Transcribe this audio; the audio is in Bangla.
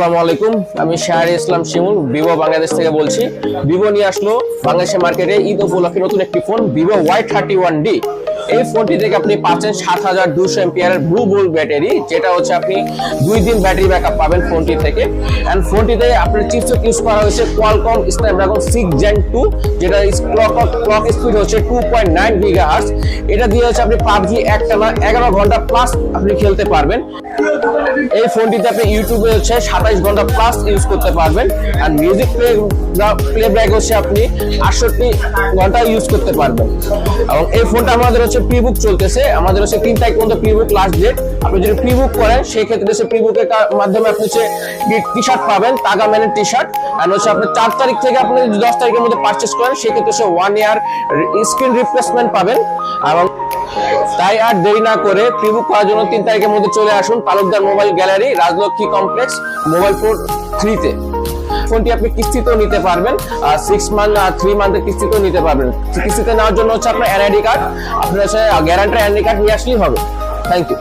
আসসালামু আলাইকুম, আমি শাহরি ইসলাম শিমুল ভিভো বাংলাদেশ থেকে বলছি। ভিভো নিয়ে আসলো বাংলাদেশের মার্কেটে ঈদ উপলক্ষে নতুন একটি ফোন ভিভো Y31D। এই ফোনটি থেকে আপনি পাচ্ছেন 7200 এমপিআরের ব্লু বোল্ট ব্যাটারি, যেটা হচ্ছে আপনি 2 দিন ব্যাটারি ব্যাকআপ পাবেন ফোনটি থেকে। এন্ড ফোনটিতে আপনার চিপসেট ইউজ করা হয়েছে কোয়ালকম স্ন্যাপড্রাগন 6 Gen 2, যেটা ক্লক স্পিড হচ্ছে 2.9 GHz। এটা দিয়ে হচ্ছে আপনি PUBG একটানা 11 ঘন্টা প্লাস আপনি খেলতে পারবেন। এই ফোনটিতে আপনি ইউটিউবে হচ্ছে 27 ঘন্টা প্লাস ইউজ করতে পারবেন। আর মিউজিক প্লেব্যাক হচ্ছে আপনি 68 ঘন্টা ইউজ করতে পারবেন। এবং এই ফোনটা আমাদের হচ্ছে প্রি-বুক চলতেছে, আমাদের হচ্ছে 3 তারিখ পর্যন্ত প্রি-বুক লাস্ট ডেট। আপনি যদি প্রি-বুক করেন সেই ক্ষেত্রে হচ্ছে প্রি-বুকের মাধ্যমে আপনি হচ্ছে টি-শার্ট পাবেন, তাগা ম্যানের টি-শার্ট। আর হচ্ছে আপনি 4 তারিখ থেকে আপনি যদি 10 তারিখের মধ্যে পারচেজ করেন সেই ক্ষেত্রে হচ্ছে 1 ইয়ার স্ক্রিন রিপ্লেসমেন্ট পাবেন। এবং তাই আর দেরি না করে প্রি-বুক করার জন্য 3 তারিখের মধ্যে চলে আসুন Talukdar mobile gallery, Rajlakshmi complex, mobile four 3-তে। ফোনটি আপনি কিস্তিতেও নিতে পারবেন, 6 মান্থ আর 3 মান্থের কিস্তিতেও নিতে পারবেন। কিস্তিতে নেওয়ার জন্য হচ্ছে আপনার এনআইডি কার্ড, আপনার হচ্ছে গ্যারান্টার এনআইডি কার্ড নিয়ে আসলেই হবে। Thank you.